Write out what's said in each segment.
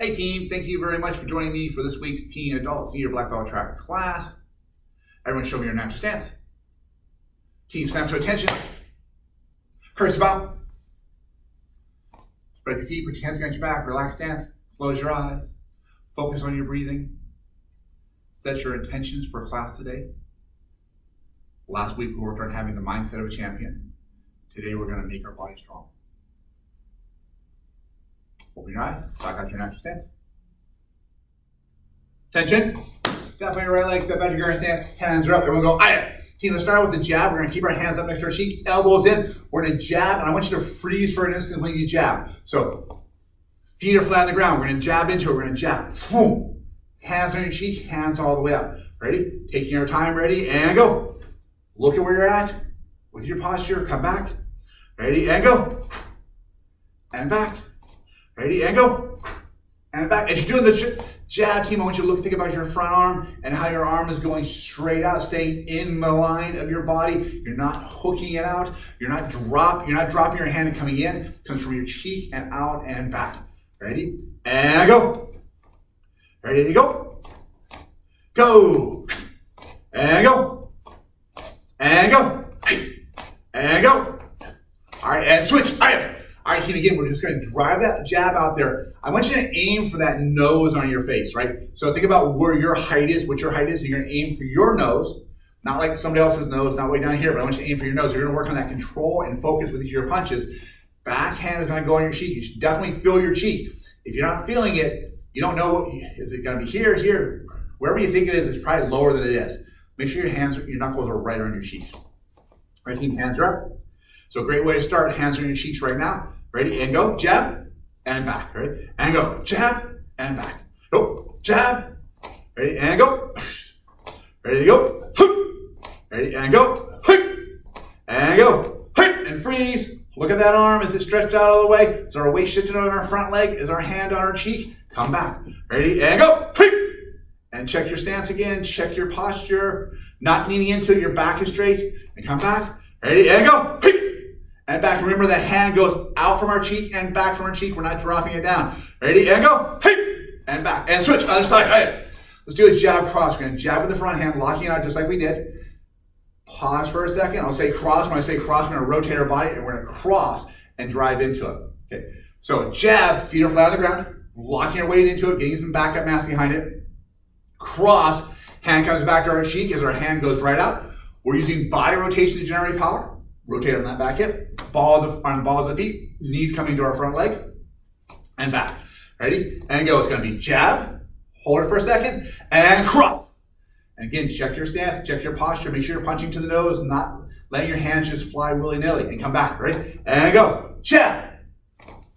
Hey team, thank you very much for joining me for this week's Teen Adult Senior Black Belt Track class. Everyone show me your natural stance. Team, snap to attention. Curse about. Spread your feet, put your hands behind your back, relax stance, close your eyes. Focus on your breathing. Set your intentions for class today. Last week we worked on having the mindset of a champion. Today we're going to make our body strong. Open your eyes, back out your natural stance. Attention. Step on your right leg, step out your guard stance, hands are up, everyone go, aye. Team, let's start with the jab. We're gonna keep our hands up next to our cheek, elbows in. We're gonna jab, and I want you to freeze for an instant when you jab. So, feet are flat on the ground. We're gonna jab into it, we're gonna jab. Boom. Hands on your cheek, hands all the way up. Ready? Taking your time, ready, and go. Look at where you're at. With your posture, come back. Ready, and go. And back. Ready, and go. And back. As you're doing the jab, team, I want you to think about your front arm and how your arm is going straight out, staying in the line of your body. You're not hooking it out. You're not dropping your hand and coming in. It comes from your cheek and out and back. Ready? And go. Ready to go. Go. And go. And go. And go. All right, and switch. All right, team, again, we're just going to drive that jab out there. I want you to aim for that nose on your face, right? So think about where your height is, what your height is, and you're going to aim for your nose, not like somebody else's nose, not way down here, but I want you to aim for your nose. You're going to work on that control and focus with your punches. Back hand is going to go on your cheek. You should definitely feel your cheek. If you're not feeling it, you don't know, is it going to be here, wherever you think it is, it's probably lower than it is. Make sure your knuckles are right on your cheeks. Right, team, hands are up. So a great way to start, hands are on your cheeks right now. Ready, and go, jab, and back, ready, and go, jab, and back. Go, jab, ready, and go. Ready to go, ready, and go, and go, and freeze. Look at that arm, is it stretched out all the way? Is our weight shifted on our front leg? Is our hand on our cheek? Come back, ready, and go. And check your stance again, check your posture, not leaning into your back is straight, and come back, ready, and go. And back. Remember the hand goes out from our cheek and back from our cheek. We're not dropping it down. Ready? And go. And back. And switch. Other side. Right. Let's do a jab cross. We're going to jab with the front hand, locking it out just like we did. Pause for a second. I'll say cross. When I say cross, we're going to rotate our body and we're going to cross and drive into it. Okay. So jab, feet are flat on the ground, locking our weight into it, getting some backup mass behind it. Cross, hand comes back to our cheek as our hand goes right out. We're using body rotation to generate power. Rotate on that back hip, on the balls of the feet, knees coming to our front leg, and back. Ready? And go. It's going to be jab, hold it for a second, and cross. And again, check your stance, check your posture, make sure you're punching to the nose, not letting your hands just fly willy-nilly. And come back. Ready? And go. Jab,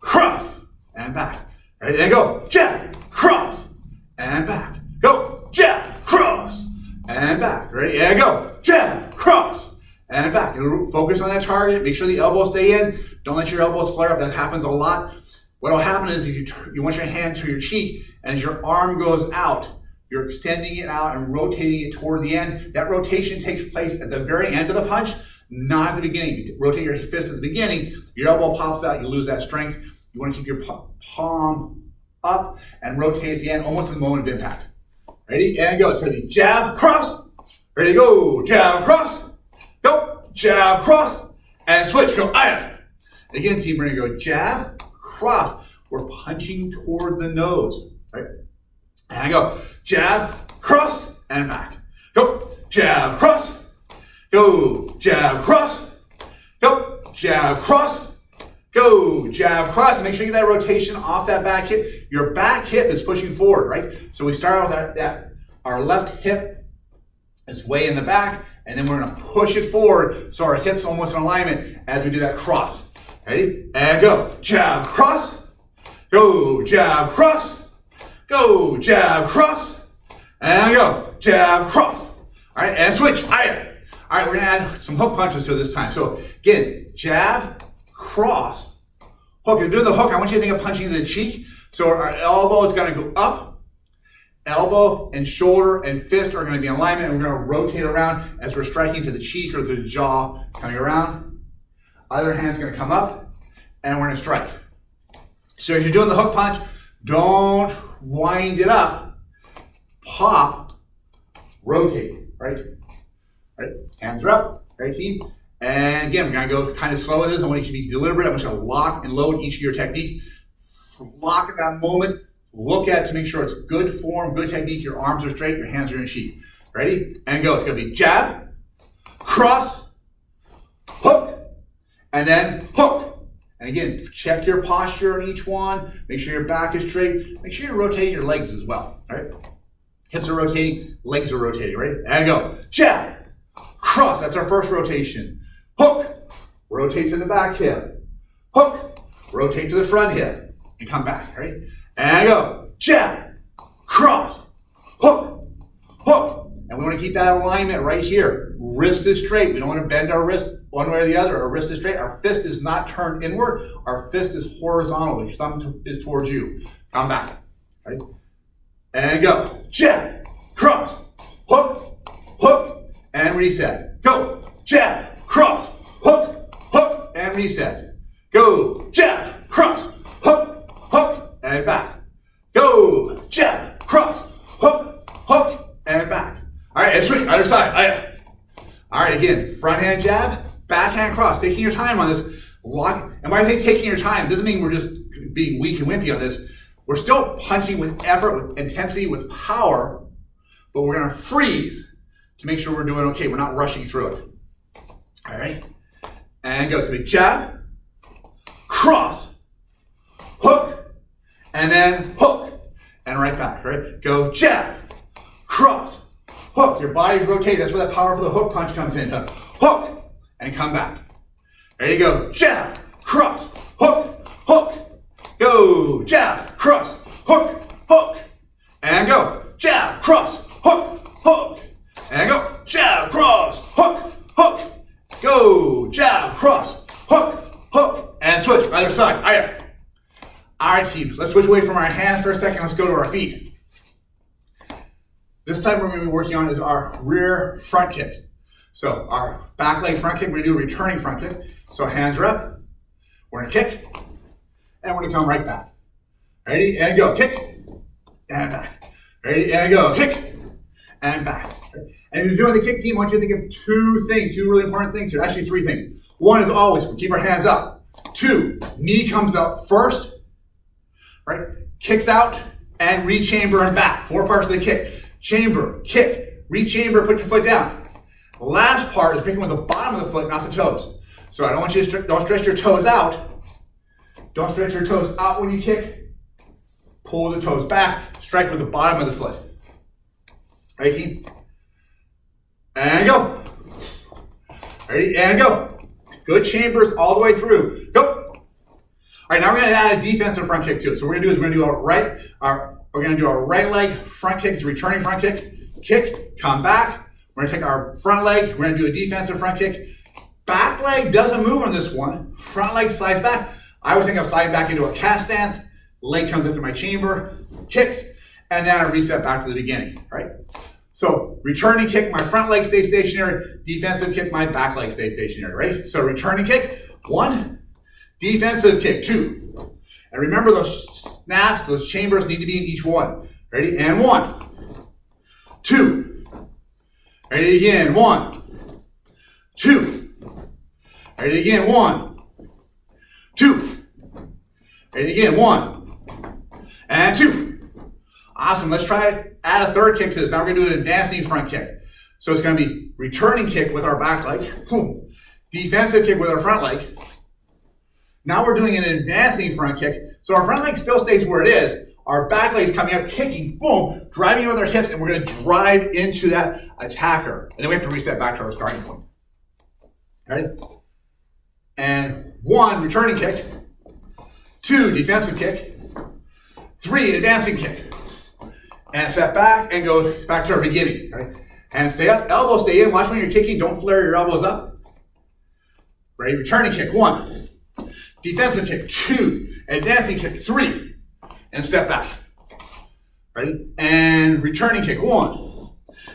cross, and back. Ready? And go. Jab, cross, and back. Go. Jab, cross, and back. Ready? And go. Jab, cross, and back. Focus on that target. Make sure the elbows stay in. Don't let your elbows flare up. That happens a lot. What will happen is you want your hand to your cheek, and as your arm goes out, you're extending it out and rotating it toward the end. That rotation takes place at the very end of the punch, not at the beginning. You rotate your fist at the beginning, your elbow pops out, you lose that strength. You want to keep your palm up and rotate at the end, almost at the moment of impact. Ready? And go. It's going to be jab, cross. Ready to go. Jab, cross. Go, jab, cross, and switch. Go, iron. Again, team, we're going to go jab, cross. We're punching toward the nose, right? And go, jab, cross, and back. Go, jab, cross. Go, jab, cross. Go, jab, cross. Go, jab, cross. Make sure you get that rotation off that back hip. Your back hip is pushing forward, right? So we start with our left hip is way in the back. And then we're going to push it forward so our hips almost in alignment as we do that cross. Ready? And go. Jab, cross. Go. Jab, cross. Go. Jab, cross. And go. Jab, cross. All right, and switch. Iron. All right, we're going to add some hook punches to this time. So again, jab, cross, hook. If you're doing the hook, I want you to think of punching the cheek. So our elbow is going to go up. Elbow and shoulder and fist are going to be in alignment, and we're going to rotate around as we're striking to the cheek or to the jaw, coming around. Other hand's going to come up, and we're going to strike. So as you're doing the hook punch, Don't wind it up. Pop, rotate, right? Right? Hands are up, right, team? And again, we're gonna go kind of slow with this. I want you to be deliberate. I want you to lock and load each of your techniques. Lock at that moment. Look at it to make sure it's good form, good technique. Your arms are straight, your hands are in a sheath. Ready? And go. It's gonna be jab, cross, hook, and then hook. And again, check your posture on each one. Make sure your back is straight. Make sure you're rotating your legs as well, right? Hips are rotating, legs are rotating, right? And go. Jab, cross, that's our first rotation. Hook, rotate to the back hip. Hook, rotate to the front hip. And come back, right? And go. Jab, cross, hook, hook. And we want to keep that alignment right here. Wrist is straight. We don't want to bend our wrist one way or the other. Our wrist is straight. Our fist is not turned inward. Our fist is horizontal. Your thumb is towards you. Come back, right? And go. Jab, cross, hook, hook, and reset. Go. Jab, cross, hook, hook, and reset. Go. Jab, cross, hook, hook, and back. Go. Jab, cross, hook, hook, and back. All right, and switch, other side. All right, again, front hand jab, back hand cross. Taking your time on this. Lock. And when I say taking your time, it doesn't mean we're just being weak and wimpy on this. We're still punching with effort, with intensity, with power, but we're gonna freeze to make sure we're doing okay. We're not rushing through it. All right? And go. It's gonna be jab, cross, hook, and then hook, and right back, right? Go jab, cross, hook. Your body's rotating. That's where that power for the hook punch comes in. Hook, and come back. There you go. Jab, cross, hook, hook. Go. Jab, cross, hook, hook. And go. Jab, cross, hook, hook. And go. Jab, cross, hook, hook. Go. Jab, cross, hook, hook. And switch. Other side. All right, team. Let's switch away from our hands for a second. Let's go to our feet. This time we're going to be working on is our rear front kick. So our back leg front kick, we're going to do a returning front kick. So hands are up. We're going to kick. And we're going to come right back. Ready? And go. Kick. And back. Ready? And go. Kick. And back. And if you're doing the kick team, I want you to think of two really important things here. Actually, three things. One is always, we keep our hands up. Two, knee comes up first. Right? Kicks out and re-chamber and back. Four parts of the kick. Chamber, kick, re-chamber, put your foot down. Last part is picking with the bottom of the foot, not the toes. So I don't want you to don't stretch your toes out. Don't stretch your toes out when you kick. Pull the toes back. Strike with the bottom of the foot. Ready, team? And go. Ready? And go. Good chambers all the way through. Go. All right, now we're going to add a defensive front kick to it. So what we're going to do is we're going to do our right leg front kick. It's a returning front kick. Kick, come back. We're going to take our front leg. We're going to do a defensive front kick. Back leg doesn't move on this one. Front leg slides back. I always think of sliding back into a cast stance. Leg comes into my chamber, kicks, and then I reset back to the beginning, right? So returning kick, my front leg stays stationary. Defensive kick, my back leg stays stationary, right? So returning kick, one. Defensive kick, two. And remember those snaps, those chambers need to be in each one. Ready? And one. Two. Ready again. One. Two. Ready again. One. Two. Ready again. One. And two. Awesome. Let's try to add a third kick to this. Now we're going to do an advancing front kick. So it's going to be returning kick with our back leg. Boom. Defensive kick with our front leg. Now we're doing an advancing front kick. So our front leg still stays where it is. Our back leg is coming up, kicking, boom, driving over their hips, and we're going to drive into that attacker. And then we have to reset back to our starting point. Ready? And one, returning kick. Two, defensive kick. Three, advancing kick. And step back and go back to our beginning. Right? Hands stay up, elbows stay in. Watch when you're kicking, don't flare your elbows up. Ready? Returning kick, one. Defensive kick, two. Advancing kick, three. And step back. Ready? And returning kick, one.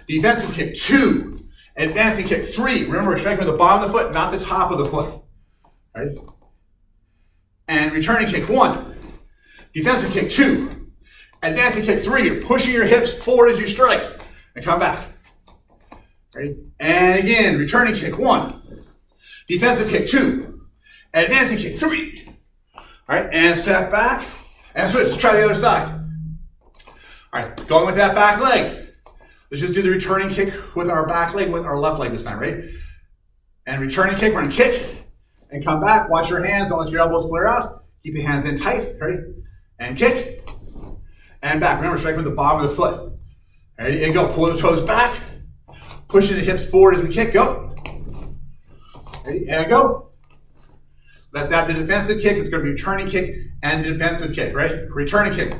Defensive kick, two. Advancing kick, three. Remember, we're striking with the bottom of the foot, not the top of the foot. Ready? And returning kick, one. Defensive kick, two. Advancing kick 3, you're pushing your hips forward as you strike. And come back. Ready? And again, returning kick 1. Defensive kick 2. Advancing kick 3. All right, and step back. And switch. Let's try the other side. All right, going with that back leg. Let's just do the returning kick with our back leg, with our left leg this time, right? And returning kick, we're gonna kick and come back. Watch your hands, don't let your elbows flare out. Keep the hands in tight, ready? And kick and back. Remember, strike with the bottom of the foot. Ready, and go. Pull the toes back, pushing the hips forward as we kick, go. Ready, and go. Let's add the defensive kick. It's gonna be returning kick and the defensive kick, right? Returning kick.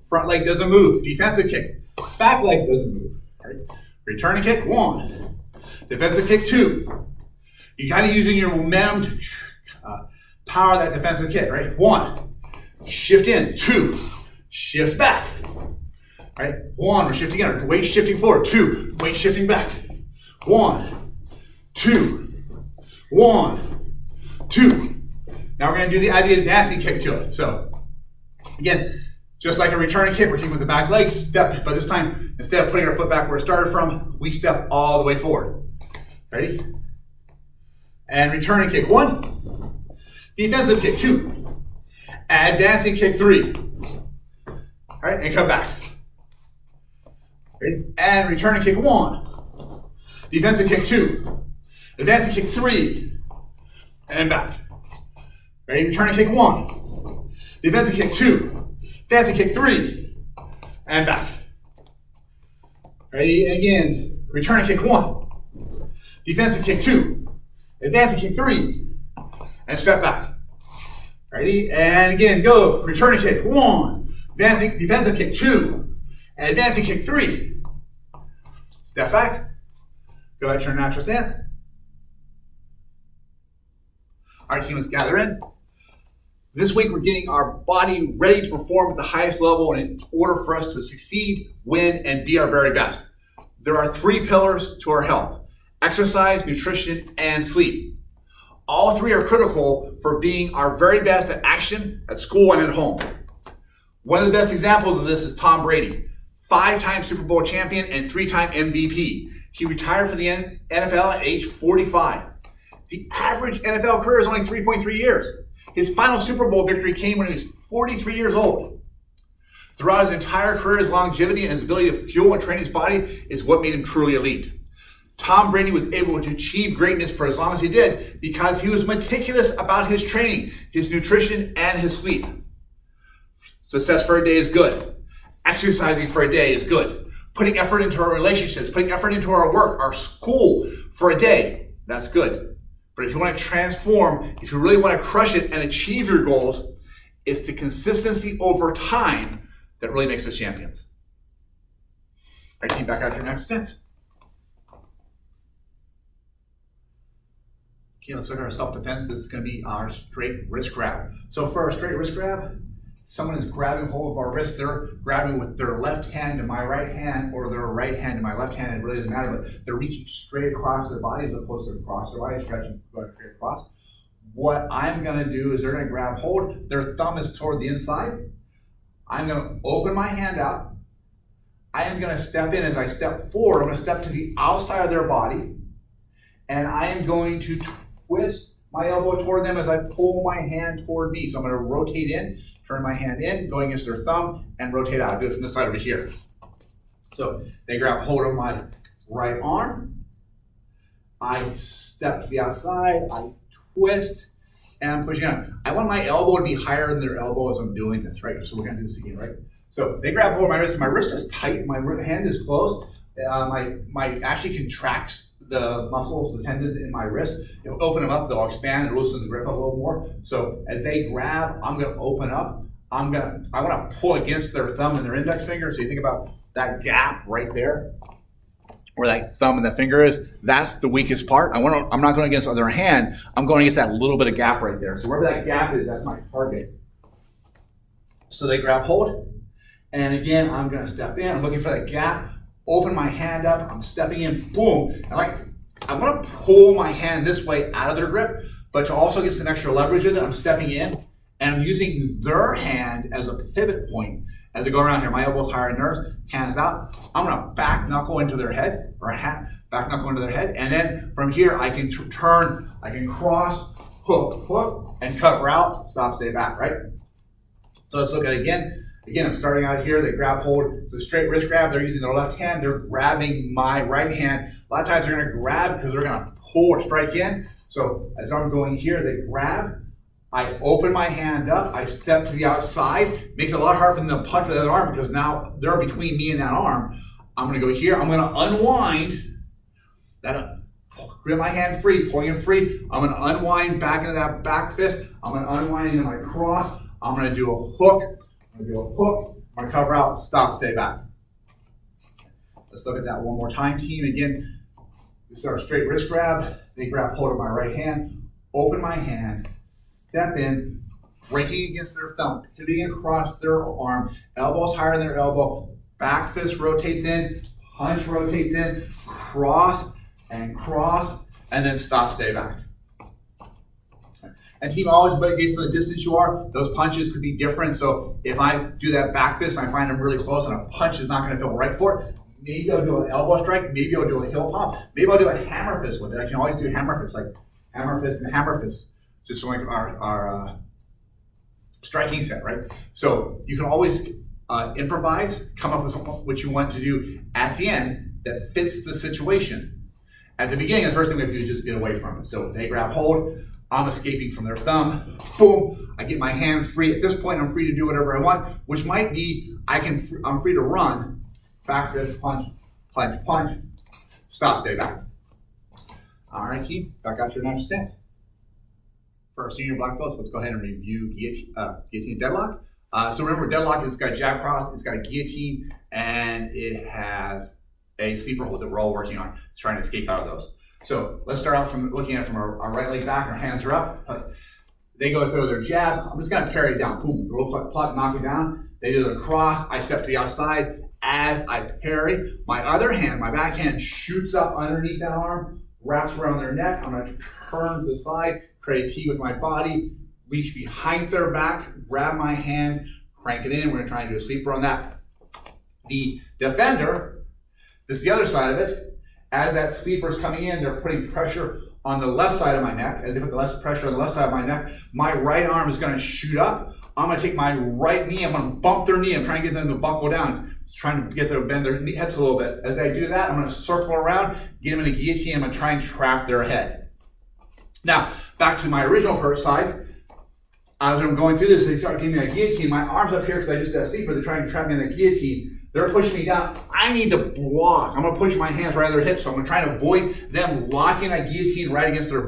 Front leg doesn't move. Defensive kick. Back leg doesn't move. Right? Returning kick, 1. Defensive kick, 2. You're kind of using your momentum to power that defensive kick, right? 1. Shift in. 2. Shift back. Right? 1. We're shifting in. Weight shifting forward. 2. Weight shifting back. 1. 2. 1. 2. Now we're going to do the advancing kick to it. So, again, just like a returning kick, we're kicking with the back leg, step, but this time, instead of putting our foot back where it started from, we step all the way forward. Ready? And returning kick 1. Defensive kick 2. Advancing kick 3. All right, and come back. Ready? And returning kick 1. Defensive kick 2. Advancing kick 3. And back. Ready? Returning kick 1. Defensive kick 2. Advancing kick 3. And back. Ready? Again. Returning kick 1. Defensive kick 2. Advancing kick 3. And step back. Ready? And again, go. Returning kick 1. Defensive kick 2. And advancing kick 3. Step back. Go back to your natural stance. All right, team, let's gather in. This week, we're getting our body ready to perform at the highest level in order for us to succeed, win, and be our very best. There are 3 pillars to our health: exercise, nutrition, and sleep. All 3 are critical for being our very best at action, at school, and at home. One of the best examples of this is Tom Brady, 5-time Super Bowl champion and 3-time MVP. He retired from the NFL at age 45. The average NFL career is only 3.3 years. His final Super Bowl victory came when he was 43 years old. Throughout his entire career, his longevity and his ability to fuel and train his body is what made him truly elite. Tom Brady was able to achieve greatness for as long as he did because he was meticulous about his training, his nutrition, and his sleep. Success for a day is good. Exercising for a day is good. Putting effort into our relationships, putting effort into our work, our school for a day, that's good. But if you want to transform, if you really want to crush it and achieve your goals, it's the consistency over time that really makes us champions. All right, team, back out to your next stance. Okay, let's look at our self-defense. This is going to be our straight wrist grab. So for our straight wrist grab, someone is grabbing hold of our wrist. They're grabbing with their left hand to my right hand or their right hand to my left hand. It really doesn't matter, but they're reaching straight across their body as opposed to across their body, stretching straight across. What I'm going to do is they're going to grab hold. Their thumb is toward the inside. I'm going to open my hand out. I am going to step in. As I step forward, I'm going to step to the outside of their body, and I am going to twist my elbow toward them as I pull my hand toward me. So I'm going to rotate in, turn my hand in, going against their thumb, and rotate out. Do it from this side over here. So they grab hold of my right arm. I step to the outside. I twist, and I'm pushing on. I want my elbow to be higher than their elbow as I'm doing this, right? So we're going to do this again, right? So they grab hold of my wrist. My wrist is tight. My hand is closed. My actually contracts the muscles, the tendons in my wrist. It'll open them up, they'll expand and loosen the grip up a little more. So as they grab, I'm gonna open up. I wanna pull against their thumb and their index finger. So you think about that gap right there, where that thumb and that finger is, that's the weakest part. I'm not going against their hand, I'm going against that little bit of gap right there. So wherever that gap is, that's my target. So they grab hold, and again, I'm gonna step in, I'm looking for that gap, open my hand up, I'm stepping in, boom. I want to pull my hand this way out of their grip, but to also get some extra leverage in it, I'm stepping in and I'm using their hand as a pivot point As I go around here, my elbows higher than theirs, hands out. I'm gonna back knuckle into their head, or back knuckle into their head, and then from here I can turn, I can cross, hook, hook, and cover out, stop, stay back, right? So let's look at it again. Again, I'm starting out here, they grab hold, it's a straight wrist grab, they're using their left hand, they're grabbing my right hand. A lot of times they're gonna grab because they're gonna pull or strike in. So as I'm going here, they grab, I open my hand up, I step to the outside. Makes it a lot harder for them to punch with the other arm because now they're between me and that arm. I'm gonna go here, I'm gonna unwind, grip my hand free, pulling it free. I'm gonna unwind back into that back fist. I'm gonna unwind into my cross. I'm gonna do a hook, I'm gonna cover out, stop, stay back. Let's look at that one more time, team. Again, this is our straight wrist grab. They grab hold of my right hand, open my hand, step in, breaking against their thumb, pivoting across their arm, elbows higher than their elbow, back fist rotates in, punch rotates in, cross, and then stop, stay back. And team, always based on the distance you are, those punches could be different. So if I do that back fist and I find them really close and a punch is not going to feel right for it, maybe I'll do an elbow strike, maybe I'll do a heel pop, maybe I'll do a hammer fist with it. I can always do hammer fists, like hammer fist and hammer fist, just like our striking set, right? So you can always improvise, come up with what you want to do at the end that fits the situation. At the beginning, the first thing we have to do is just get away from it. So they grab hold, I'm escaping from their thumb, boom, I get my hand free. At this point, I'm free to do whatever I want, which might be, I'm free to run, back fist, punch, punch, punch, stop, stay back. All right, team, back out to your natural stance. For our senior black belts, let's go ahead and review guillotine deadlock. So remember, deadlock, it's got a jab cross, it's got a guillotine, and it has a sleeper hold that we're all working on, trying to escape out of those. So let's start out from looking at it from our right leg back, our hands are up. They go through their jab, I'm just gonna parry it down, boom, roll, pluck, knock it down. They do the cross, I step to the outside. As I parry, my other hand, my back hand shoots up underneath that arm, wraps around their neck. I'm gonna turn to the side, create a T with my body, reach behind their back, grab my hand, crank it in. We're gonna try and do a sleeper on that. The defender, this is the other side of it. As that sleeper is coming in, they're putting pressure on the left side of my neck. As they put the less pressure on the left side of my neck, my right arm is gonna shoot up. I'm gonna take my right knee, I'm gonna bump their knee. I'm trying to get them to buckle down, trying to get them to bend their hips a little bit. As I do that, I'm gonna circle around, get them in a guillotine, I'm gonna try and trap their head. Now, back to my original side. As I'm going through this, they start giving me a guillotine. My arm's up here because I just did a sleeper. They're trying to trap me in the guillotine. They're pushing me down. I need to block. I'm going to push my hands right at their hips. So I'm going to try and avoid them locking that guillotine right against their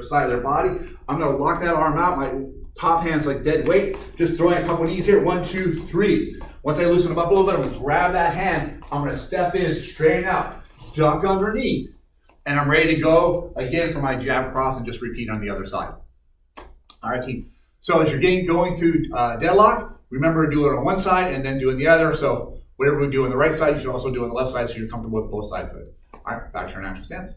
side of their body. I'm going to lock that arm out. My top hand's like dead weight. Just throwing a couple knees here. 1, 2, 3. Once I loosen them up a little bit, I'm going to grab that hand. I'm going to step in, straighten out, duck underneath, and I'm ready to go again for my jab cross and just repeat on the other side. All right, team. So as you're going through deadlock, remember to do it on one side and then do it the other. So whatever we do on the right side, you should also do on the left side so you're comfortable with both sides of it. All right, back to our natural stance.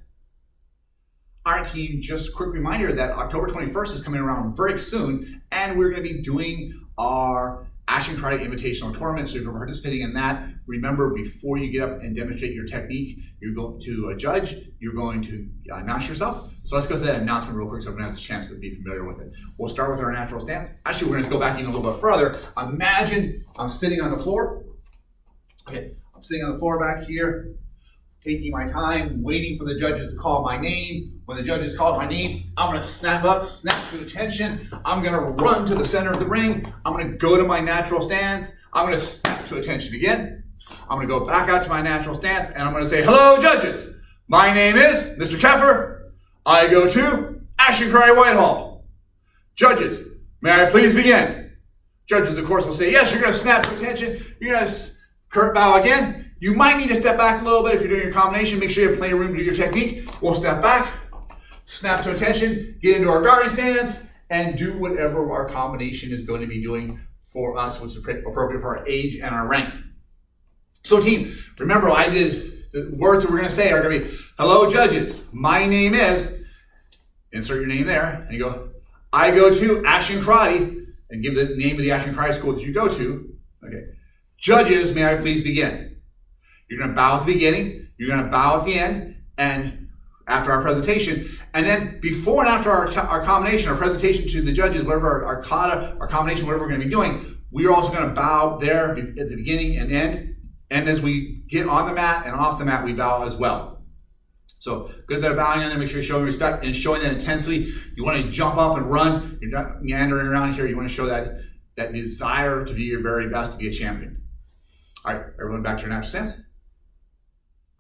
All right, team, just a quick reminder that October 21st is coming around very soon, and we're going to be doing our Action Karate Invitational Tournament. So if you're participating in that, remember before you get up and demonstrate your technique, you're going to judge, you're going to announce yourself. So let's go through that announcement real quick so everyone has a chance to be familiar with it. We'll start with our natural stance. Actually, we're going to go back even a little bit further. Imagine I'm sitting on the floor. Okay, I'm sitting on the floor back here, taking my time, waiting for the judges to call my name. When the judges call my name, I'm going to snap up, snap to attention. I'm going to run to the center of the ring. I'm going to go to my natural stance. I'm going to snap to attention again. I'm going to go back out to my natural stance, and I'm going to say, hello, judges. My name is Mr. Keffer. I go to Action Karate Whitehall. Judges, may I please begin? Judges, of course, will say, yes, you're going to snap to attention. You're going to curve bow again. You might need to step back a little bit if you're doing your combination. Make sure you have plenty of room to do your technique. We'll step back, snap to attention, get into our guarding stance, and do whatever our combination is going to be doing for us, which is appropriate for our age and our rank. So team, remember the words that we're going to say are going to be, hello judges, my name is, insert your name there, and you go, I go to Action Karate, and give the name of the Action Karate school that you go to. Okay. Judges, may I please begin? You're going to bow at the beginning, you're going to bow at the end, and after our presentation, and then before and after our combination, our presentation to the judges, whatever our kata, our combination, whatever we're going to be doing, we are also going to bow there at the beginning and end. And as we get on the mat and off the mat, we bow as well. So good bit of bowing on there. Make sure you're showing respect and showing that intensely. You want to jump up and run. You're not meandering around here. You want to show that desire to be your very best, to be a champion. All right, everyone back to your natural stance.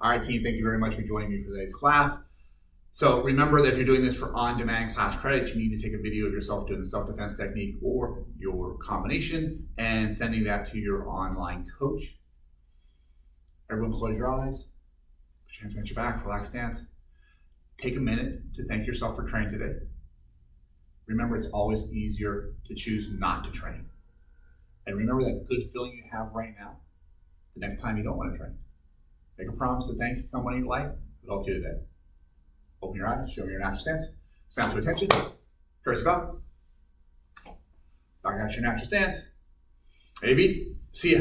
All right, team, thank you very much for joining me for today's class. So remember that if you're doing this for on-demand class credits, you need to take a video of yourself doing the self-defense technique or your combination and sending that to your online coach. Everyone close your eyes, put your hands behind your back, relax stance. Take a minute to thank yourself for training today. Remember, it's always easier to choose not to train. And remember that good feeling you have right now, the next time you don't want to train. Make a promise to thank someone in your life who helped you today. Open your eyes, show me your natural stance. Snap to attention. Curse about. Back out your natural stance. AB, see ya.